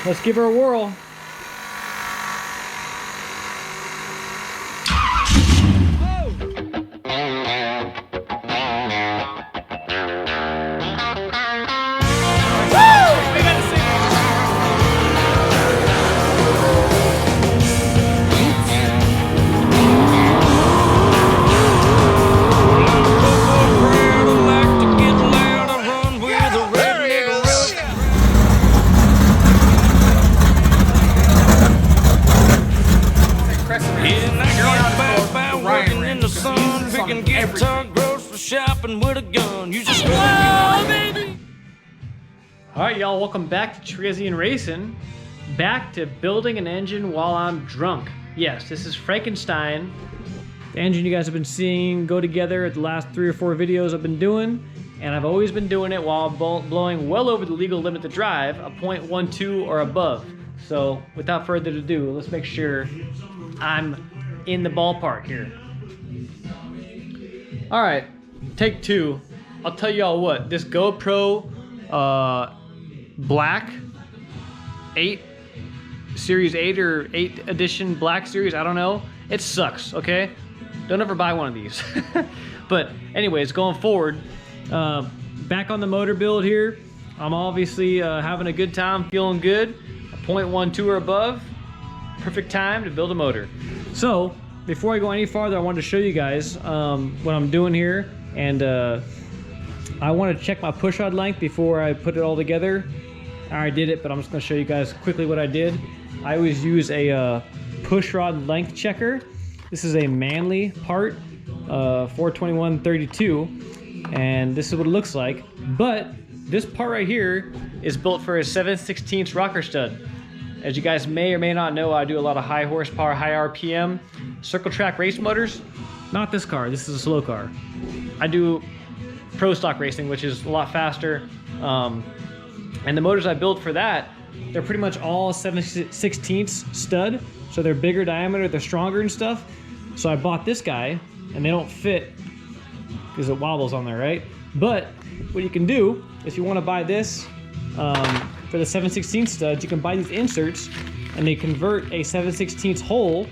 let's give her a whirl. Shopping with a gun. You just wow, baby. All right, y'all, welcome back to Cherezian Racing. Back to building an engine while I'm drunk. Yes, this is Frankenstein. The engine you guys have been seeing go together at the last 3 or 4 videos I've been doing, and I've always been doing it while blowing well over the legal limit to drive, a 0.12 or above. So without further ado, let's make sure I'm in the ballpark here. All right. Take 2. I'll tell y'all what, this GoPro Black 8 Series 8 or 8 edition Black Series, I don't know. It sucks, okay? Don't ever buy one of these. But anyways, going forward, back on the motor build here. I'm obviously having a good time, feeling good. A 0.12 or above, perfect time to build a motor. So, before I go any farther, I wanted to show you guys what I'm doing here. And I want to check my pushrod length before I put it all together. I already did it, but I'm just going to show you guys quickly what I did. I always use a pushrod length checker. This is a Manly part, 421/32, and this is what it looks like. But this part right here is built for a 7/16 rocker stud. As you guys may or may not know, I do a lot of high horsepower, high RPM, circle track race motors. Not this car, this is a slow car. I do pro stock racing, which is a lot faster. And the motors I build for that, they're pretty much all 7/16 stud. So they're bigger diameter, they're stronger and stuff. So I bought this guy, and they don't fit because it wobbles on there, right? But what you can do, if you want to buy this for the 7/16 studs, you can buy these inserts, and they convert a 7/16 hole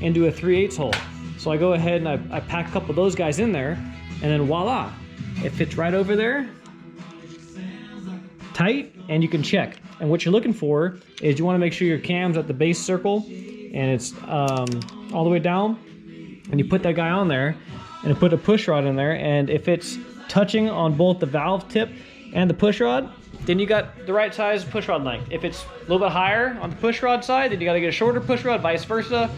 into a 3/8 hole. So I go ahead and I pack a couple of those guys in there, and then voila, it fits right over there, tight, and you can check. And what you're looking for is you want to make sure your cam's at the base circle, and it's all the way down, and you put that guy on there, and you put a push rod in there, and if it's touching on both the valve tip and the push rod, then you got the right size push rod length. If it's a little bit higher on the push rod side, then you got to get a shorter push rod, vice versa.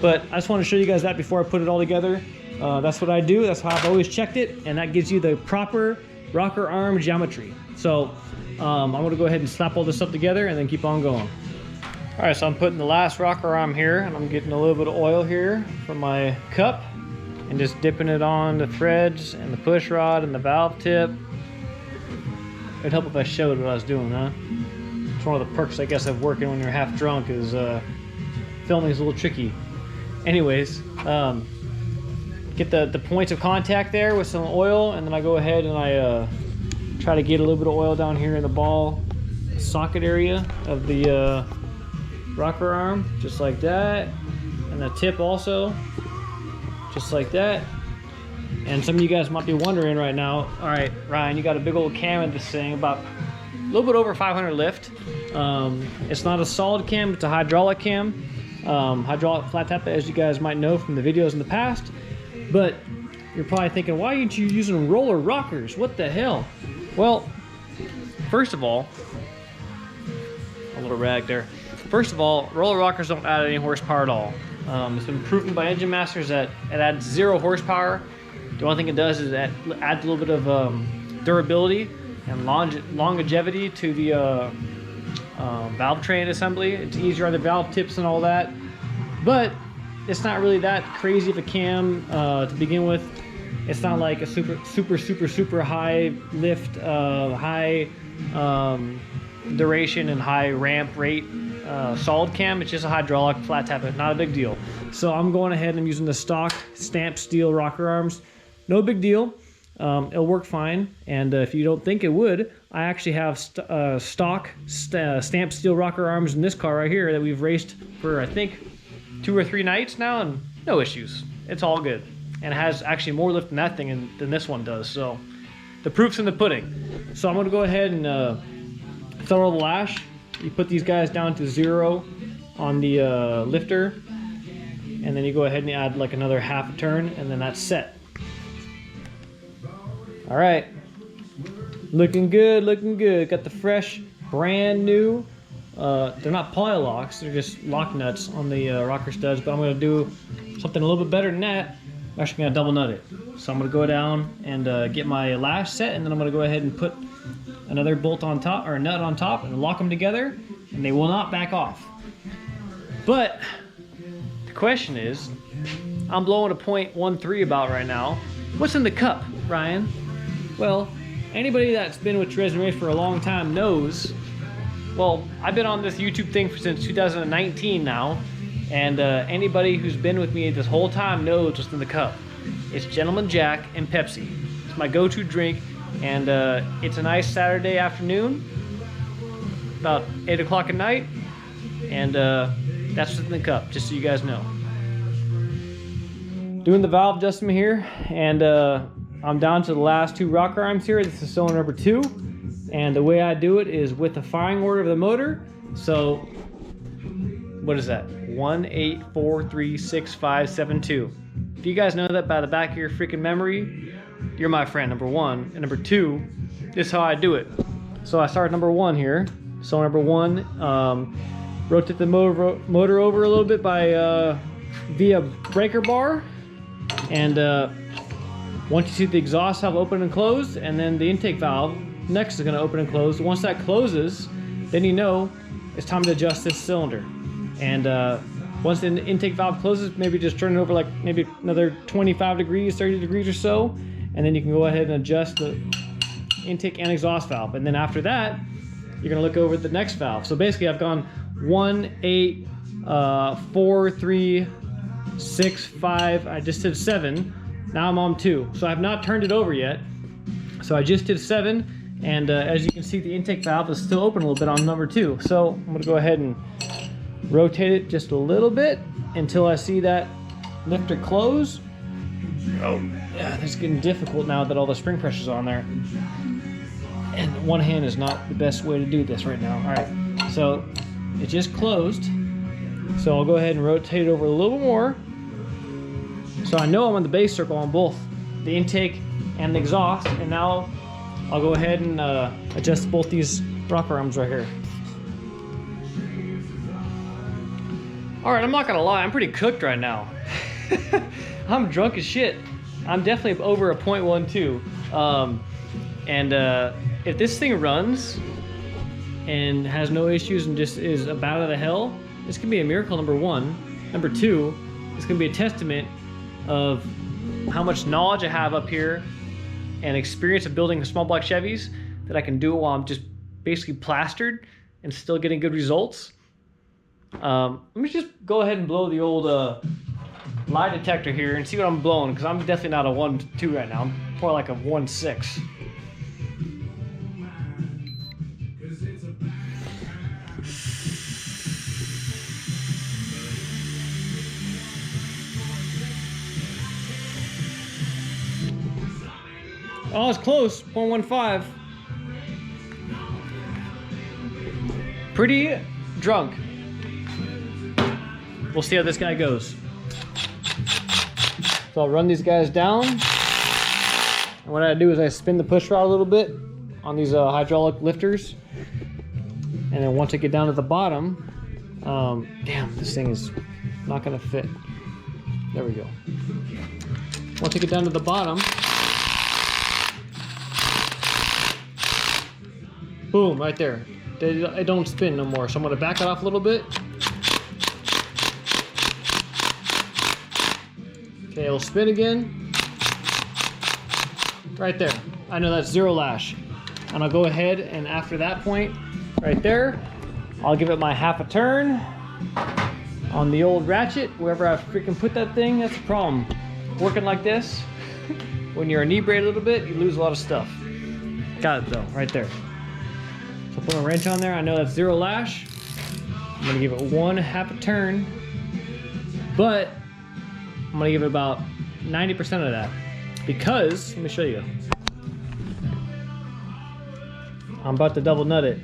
But I just want to show you guys that before I put it all together. That's what I do. That's how I've always checked it, and that gives you the proper rocker arm geometry. So I'm going to go ahead and slap all this up together and then keep on going. All right, so I'm putting the last rocker arm here, and I'm getting a little bit of oil here from my cup and just dipping it on the threads and the push rod and the valve tip. It'd help if I showed what I was doing, huh? It's one of the perks, I guess, of working when you're half drunk is filming is a little tricky. Anyways, get the points of contact there with some oil, and then I go ahead and I try to get a little bit of oil down here in the ball socket area of the rocker arm, just like that, and the tip also, just like that. And some of you guys might be wondering right now, all right, Ryan, you got a big old cam in this thing, about a little bit over 500 lift. It's not a solid cam, it's a hydraulic cam. Hydraulic flat tap, as you guys might know from the videos in the past. But you're probably thinking, why aren't you using roller rockers? What the hell? Well, first of all, a little rag there. First of all, roller rockers don't add any horsepower at all. It's been proven by engine masters that it adds 0 horsepower. The only thing it does is it adds a little bit of durability and longevity to the valve train assembly. It's easier on the valve tips and all that, but it's not really that crazy of a cam to begin with. It's not like a super high lift, high duration and high ramp rate solid cam. It's just a hydraulic flat tap, not a big deal. So I'm going ahead and I'm using the stock stamped steel rocker arms. No big deal. it'll work fine. And if you don't think it would, I actually have stock stamped steel rocker arms in this car right here that we've raced for, I think, 2 or 3 nights now, and no issues. It's all good. And it has actually more lift in that thing than this one does. So the proof's in the pudding. So I'm going to go ahead and throttle the lash. You put these guys down to 0 on the lifter, and then you go ahead and add like another half a turn, and then that's set. All right, looking good, looking good. Got the fresh, brand new, they're not poly locks, they're just lock nuts on the rocker studs, but I'm gonna do something a little bit better than that. I'm actually gonna double nut it. So I'm gonna go down and get my lash set, and then I'm gonna go ahead and put another bolt on top, or a nut on top, and lock them together, and they will not back off. But the question is, I'm blowing a .13 about right now. What's in the cup, Ryan? Well, anybody that's been with Cherezian for a long time knows, well, I've been on this YouTube thing since 2019 now, and anybody who's been with me this whole time knows what's in the cup. It's Gentleman Jack and Pepsi. It's my go-to drink, and it's a nice Saturday afternoon, about 8 o'clock at night, and that's what's in the cup, just so you guys know. Doing the valve adjustment here, and I'm down to the last 2 rocker arms here. This is cylinder number 2, and the way I do it is with the firing order of the motor. So what is that? 1, 8, 4, 3, 6, 5, 7, 2. If you guys know that by the back of your freaking memory, you're my friend, number 1. And number 2, this is how I do it. So I start number 1 here. So number 1, rotate the motor over a little bit by via breaker bar, and once you see the exhaust valve open and closed, and then the intake valve next is going to open and close. Once that closes, then you know it's time to adjust this cylinder. And once the intake valve closes, maybe just turn it over like maybe another 25 degrees, 30 degrees or so, and then you can go ahead and adjust the intake and exhaust valve. And then after that, you're going to look over the next valve. So basically I've gone 1, 8, 4, 3, 6, 5, I just did 7. Now I'm on 2. So I have not turned it over yet. So I just did 7, and as you can see, the intake valve is still open a little bit on number 2. So I'm going to go ahead and rotate it just a little bit until I see that lifter close. Oh, yeah, it's getting difficult now that all the spring pressure's on there. And one hand is not the best way to do this right now. All right, so it just closed. So I'll go ahead and rotate it over a little more. So I know I'm on the base circle on both the intake and the exhaust, and now I'll go ahead and adjust both these rocker arms right here. All right, I'm not gonna lie, I'm pretty cooked right now. I'm drunk as shit. I'm definitely over a .12. If this thing runs and has no issues and just is about out of the hell, this can be a miracle, number 1. Number 2, it's gonna be a testament of how much knowledge I have up here and experience of building small block Chevys, that I can do it while I'm just basically plastered and still getting good results. Let me just go ahead and blow the old lie detector here and see what I'm blowing, because I'm definitely not a 1.2 right now. I'm more like a 1.6. Oh, it's close, 0.15. Pretty drunk. We'll see how this guy goes. So I'll run these guys down. And what I do is I spin the push rod a little bit on these hydraulic lifters. And then once I get down to the bottom, damn, this thing is not gonna fit. There we go. Once I get down to the bottom, boom, right there. It don't spin no more. So I'm gonna back it off a little bit. Okay, it'll spin again. Right there. I know that's 0 lash. And I'll go ahead, and after that point, right there, I'll give it my half a turn on the old ratchet. Wherever I freaking put that thing, that's a problem. Working like this, when you're inebriated a little bit, you lose a lot of stuff. Got it though, right there. So put a wrench on there. I know that's 0 lash. I'm gonna give it 1/2 a turn, but I'm gonna give it about 90% of that because, let me show you. I'm about to double nut it,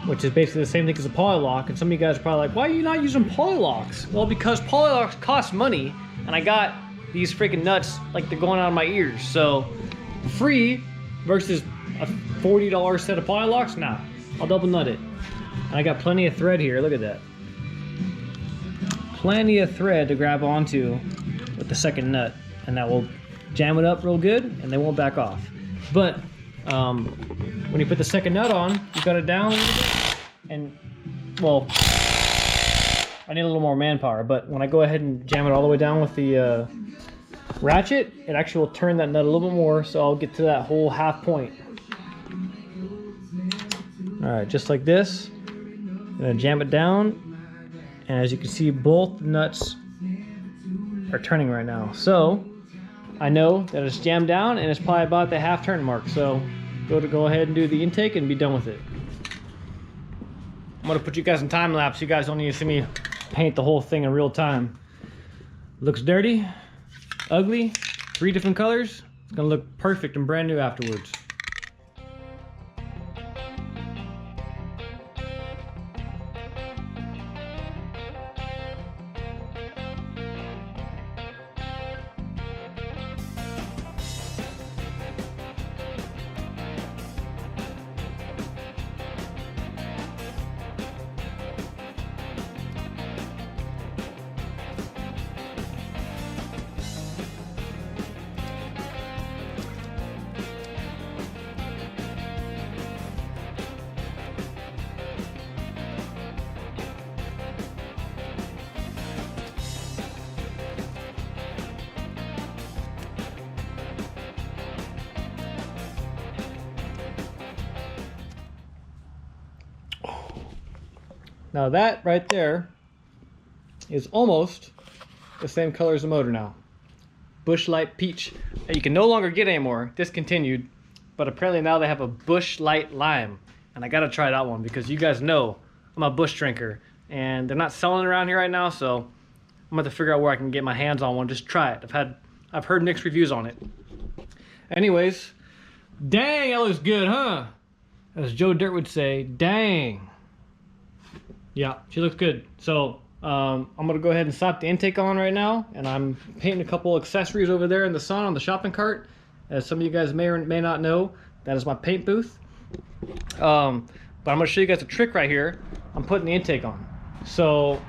which is basically the same thing as a poly lock. And some of you guys are probably like, why are you not using poly locks? Well, because poly locks cost money, and I got these freaking nuts like they're going out of my ears. So free versus a $40 set of poly locks, nah, I'll double nut it. And I got plenty of thread here, look at that. Plenty of thread to grab onto with the second nut, and that will jam it up real good and they won't back off. But when you put the second nut on, you got it down a little bit, and well, I need a little more manpower, but when I go ahead and jam it all the way down with the ratchet, it actually will turn that nut a little bit more, so I'll get to that whole 1/2 point. All right, just like this. I'm gonna jam it down, and as you can see, both nuts are turning right now. So I know that it's jammed down, and it's probably about the 1/2 turn mark. So go ahead and do the intake and be done with it. I'm gonna put you guys in time lapse. You guys don't need to see me paint the whole thing in real time. Looks dirty, ugly, 3 different colors. It's gonna look perfect and brand new afterwards. Now that right there is almost the same color as the motor now. Bush Light Peach. That you can no longer get anymore, discontinued, but apparently now they have a Bush Light Lime. And I gotta try that one because you guys know I'm a bush drinker and they're not selling it around here right now, so I'm gonna have to figure out where I can get my hands on one. Just try it. I've heard mixed reviews on it. Anyways, dang, that looks good, huh? As Joe Dirt would say, dang. Yeah, she looks good. So I'm gonna go ahead and slap the intake on right now, and I'm painting a couple accessories over there in the sun on the shopping cart. As some of you guys may or may not know, that is my paint booth. But I'm gonna show you guys a trick right here. I'm putting the intake on. So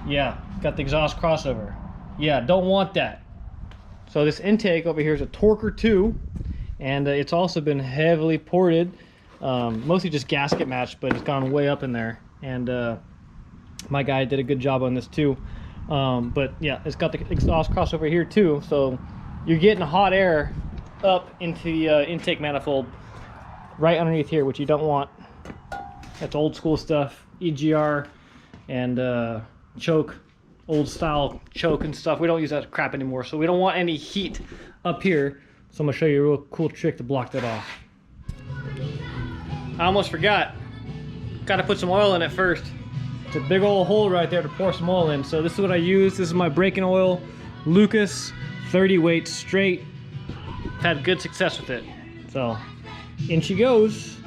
yeah, got the exhaust crossover. Yeah, don't want that. So this intake over here is a Torker 2, and it's also been heavily ported. Mostly just gasket matched, but it's gone way up in there. And my guy did a good job on this too. But yeah, it's got the exhaust crossover here too, so you're getting hot air up into the intake manifold right underneath here, which you don't want. That's old school stuff, EGR and choke, old style choke and stuff. We don't use that crap anymore, so we don't want any heat up here. So I'm gonna show you a real cool trick to block that off. I almost forgot. Gotta put some oil in it first. It's a big old hole right there to pour some oil in. So this is what I use. This is my braking oil, Lucas 30 weight straight. Had good success with it. So in she goes.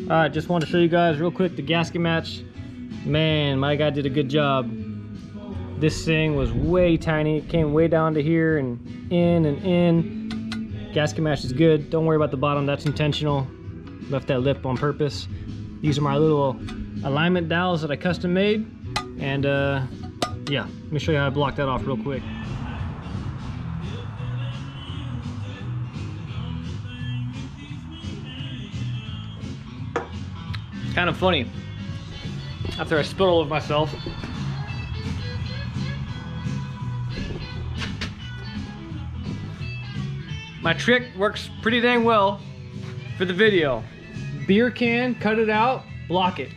Alright, just want to show you guys real quick the gasket match. Man, my guy did a good job. This thing was way tiny. It came way down to here and in and in. Gasket match is good. Don't worry about the bottom, that's intentional. Left that lip on purpose. These are my little alignment dowels that I custom made. And yeah, let me show you how I block that off real quick. Kind of funny. After I spit all over myself, my trick works pretty dang well for the video, beer can, cut it out, block it.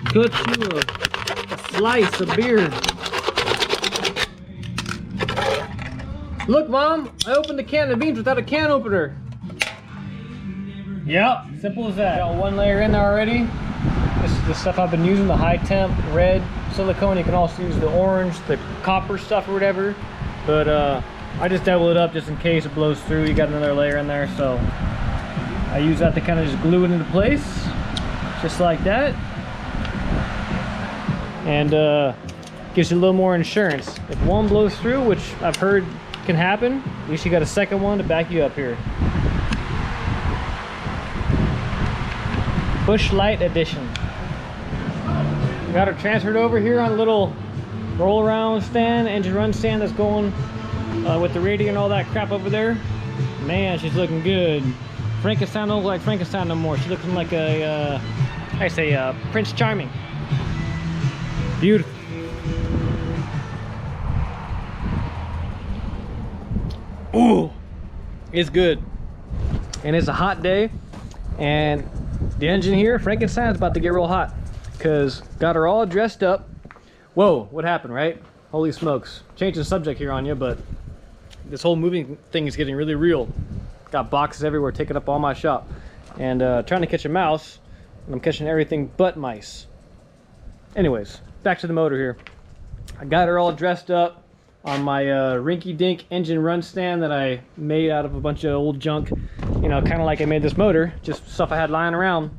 Cut you a slice of beer. Look, Mom, I opened the can of beans without a can opener. Yep, simple as that. Got one layer in there already. This is the stuff I've been using, the high temp red silicone. You can also use the orange, the copper stuff or whatever. But I just double it up just in case it blows through. You got another layer in there, so I use that to kind of just glue it into place, just like that. And gives you a little more insurance. If one blows through, which I've heard can happen, at least you got a second one to back you up here. Bush Light Edition. Got her transferred over here on a little roll around stand, engine run stand that's going with the radio and all that crap over there. Man, she's looking good. Frankenstein don't look like Frankenstein no more. She's looking like a, Prince Charming. Beautiful. Ooh, it's good. And it's a hot day, and the engine here, Frankenstein's about to get real hot, because got her all dressed up. Whoa, what happened, right? Holy smokes. Changing the subject here on you, but this whole moving thing is getting really real. Got boxes everywhere taking up all my shop. And trying to catch a mouse, and I'm catching everything but mice. Anyways, back to the motor here. I got her all dressed up on my rinky-dink engine run stand that I made out of a bunch of old junk. You know, kind of like I made this motor, just stuff I had lying around.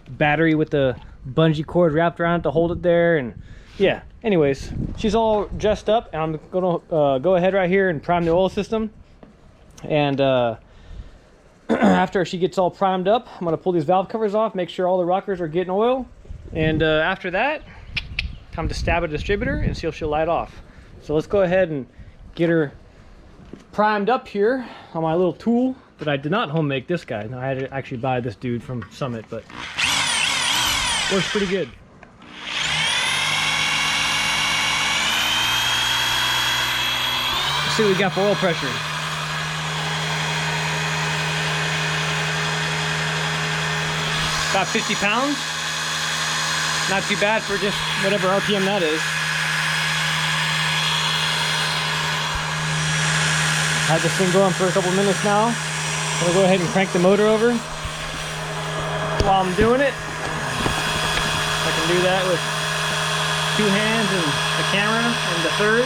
Battery with the bungee cord wrapped around it to hold it there, and yeah. Anyways, she's all dressed up, and I'm gonna go ahead right here and prime the oil system. And after she gets all primed up, I'm gonna pull these valve covers off, make sure all the rockers are getting oil, and after that, time to stab a distributor and see if she'll light off. So let's go ahead and get her primed up here on my little tool that I did not home make this guy. I had to actually buy this dude from Summit, but works pretty good. Let's see what we got for oil pressure. About 50 pounds. Not too bad for just whatever RPM that is. Had this thing going for a couple minutes now. I'm gonna go ahead and crank the motor over while I'm doing it. I can do that with two hands and the camera and the third.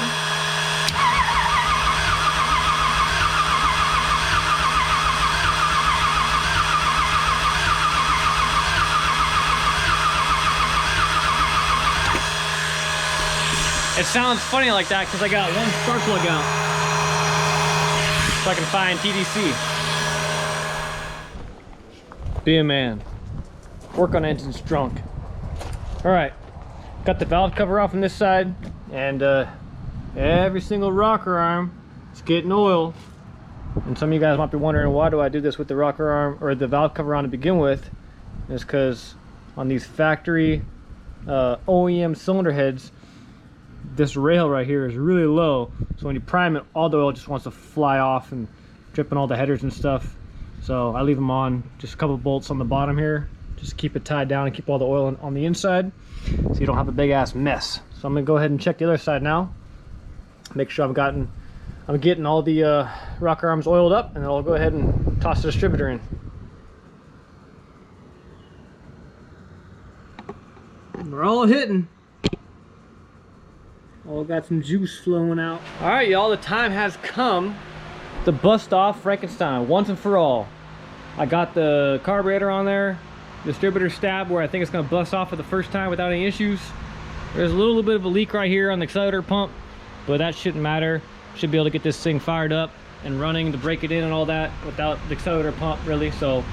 It sounds funny like that because I got one spark plug out, so I can find TDC. Be a man. Work on engines drunk. All right, got the valve cover off on this side, and every single rocker arm is getting oil. And some of you guys might be wondering, why do I do this with the rocker arm or the valve cover on to begin with? It's because on these factory OEM cylinder heads, this rail right here is really low, so when you prime it, all the oil just wants to fly off and drip in all the headers and stuff. So I leave them on, just a couple of bolts on the bottom here, just to keep it tied down and keep all the oil on the inside, so you don't have a big ass mess. So I'm gonna go ahead and check the other side now, make sure I'm getting all the rocker arms oiled up, and then I'll go ahead and toss the distributor in. We're all hitting. All got some juice flowing out. All right, y'all, the time has come to bust off Frankenstein once and for all. I got the carburetor on there, distributor stab where I think it's gonna bust off for the first time without any issues. There's a little bit of a leak right here on the accelerator pump, but that shouldn't matter. Should be able to get this thing fired up and running to break it in and all that without the accelerator pump really. So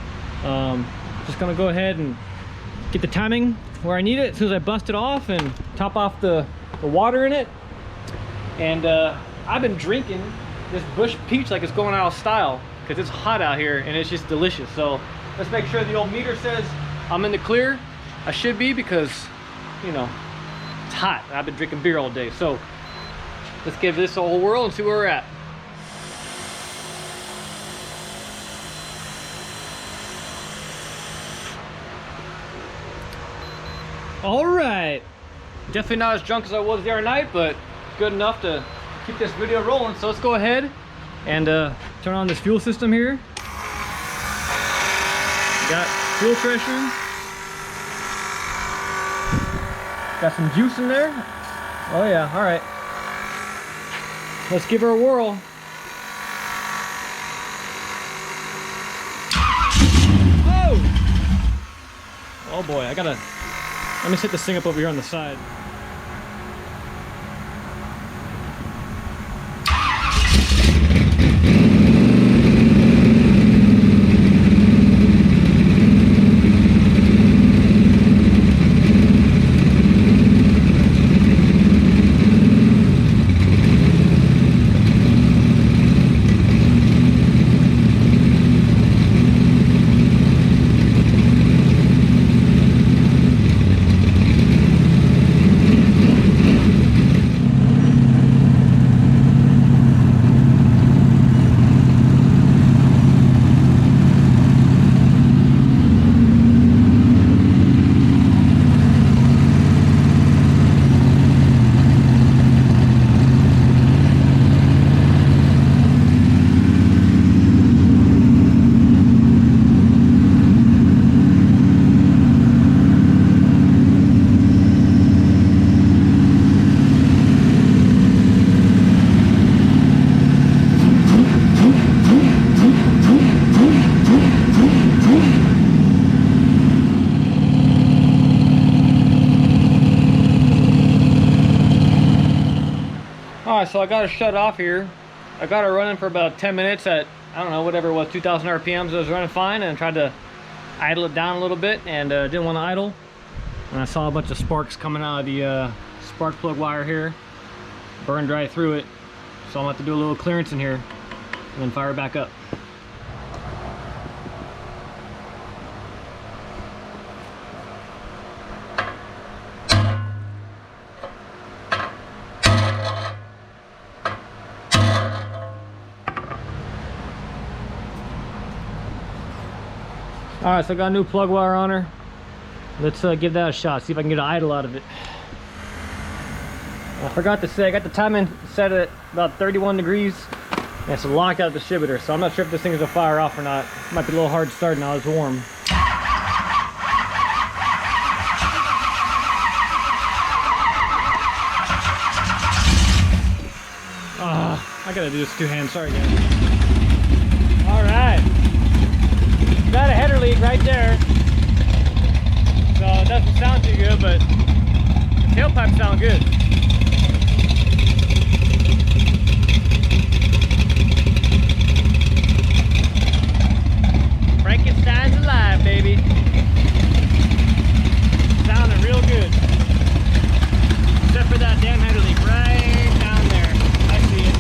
just gonna go ahead and get the timing where I need it as soon as I bust it off and top off the water in it. And I've been drinking this Bush Peach like it's going out of style because it's hot out here and it's just delicious. So let's make sure the old meter says I'm in the clear. I should be, because you know, it's hot. I've been drinking beer all day. So let's give this a whole whirl and see where we're at. All right. Definitely not as drunk as I was the other night, but good enough to keep this video rolling. So let's go ahead and turn on this fuel system here. Got fuel pressure. Got some juice in there. Oh yeah, all right. Let's give her a whirl. Oh! Oh boy, let me set this thing up over here on the side. Alright, so I got to shut off here. I got it running for about 10 minutes at, I don't know, whatever it was, 2,000 RPMs. It was running fine, and I tried to idle it down a little bit, and didn't want to idle. And I saw a bunch of sparks coming out of the spark plug wire here. Burned right through it. So I'm going to have to do a little clearance in here and then fire it back up. Alright, so I got a new plug wire on her. Let's give that a shot, see if I can get an idle out of it. I forgot to say, I got the timing set at about 31 degrees. And it's locked out the distributor, so I'm not sure if this thing is gonna fire off or not. It might be a little hard to start now, it's warm. I gotta do this two-hand, sorry guys. Alright. Got a header leak right there. So it doesn't sound too good, but the tailpipes sound good. Frankenstein's alive, baby. Sounding real good. Except for that damn header leak right down there. I see it.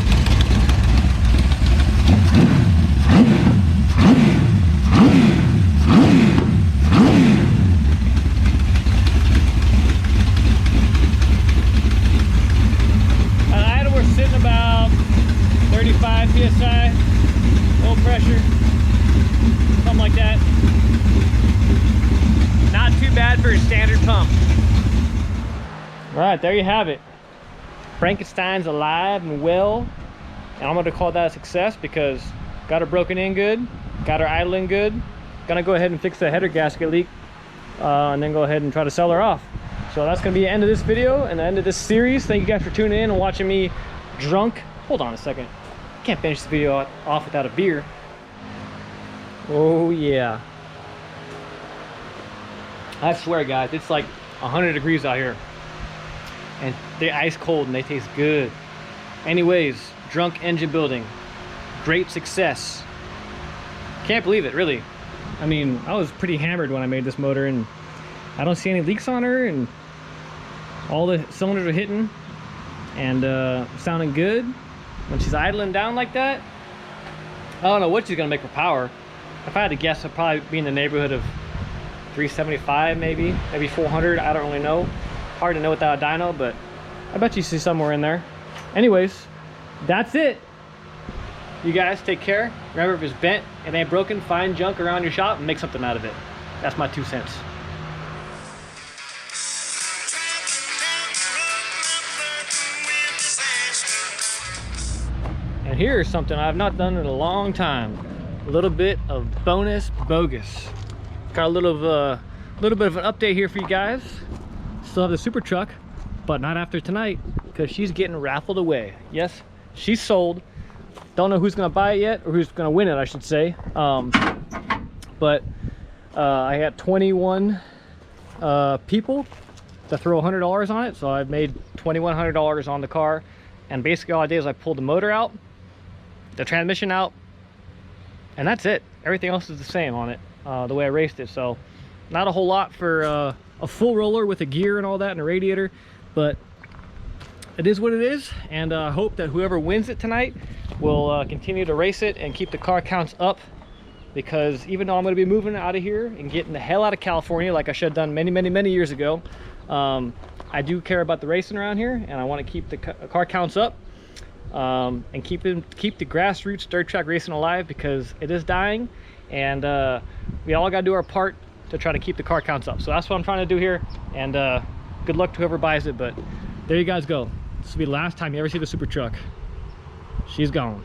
About 35 psi, low pressure, something like that. Not too bad for a standard pump. All right, there you have it. Frankenstein's alive and well, and I'm going to call that a success because got her broken in good, got her idling good. Gonna go ahead and fix the header gasket leak, and then go ahead and try to sell her off. So that's going to be the end of this video and the end of this series. Thank you guys for tuning in and watching me drunk. Hold on a second. Can't finish this video off without a beer. Oh yeah. I swear guys, it's like 100 degrees out here. And they're ice cold and they taste good. Anyways, drunk engine building. Great success. Can't believe it, really. I mean, I was pretty hammered when I made this motor and I don't see any leaks on her and all the cylinders are hitting and sounding good. When she's idling down like that, I don't know what she's gonna make for power. If I had to guess, it'd probably be in the neighborhood of 375 maybe 400, I don't really know. hard to know without a dyno, but I bet you see somewhere in there. Anyways, that's it. You guys take care. Remember, if it's bent, it ain't broken, find junk around your shop and make something out of it. That's my 2 cents. And here's something I've not done in a long time. A little bit of bonus bogus. Got a little bit of an update here for you guys. Still have the super truck, but not after tonight, because she's getting raffled away. Yes, she's sold. Don't know who's gonna buy it yet, or who's gonna win it, I should say. But I got 21 people to throw $100 on it, so I've made $2,100 on the car. And basically all I did is I pulled the motor out, the transmission out, and that's it. Everything else is the same on it, the way I raced it. So not a whole lot for a full roller with a gear and all that and a radiator, but it is what it is. And I hope that whoever wins it tonight will continue to race it and keep the car counts up, because even though I'm going to be moving out of here and getting the hell out of California like I should have done many years ago, I do care about the racing around here, and I want to keep the car counts up, and keep the grassroots dirt track racing alive, because it is dying, and we all got to do our part to try to keep the car counts up. So that's what I'm trying to do here, and good luck to whoever buys it. But there you guys go. This will be the last time you ever see the super truck. She's gone.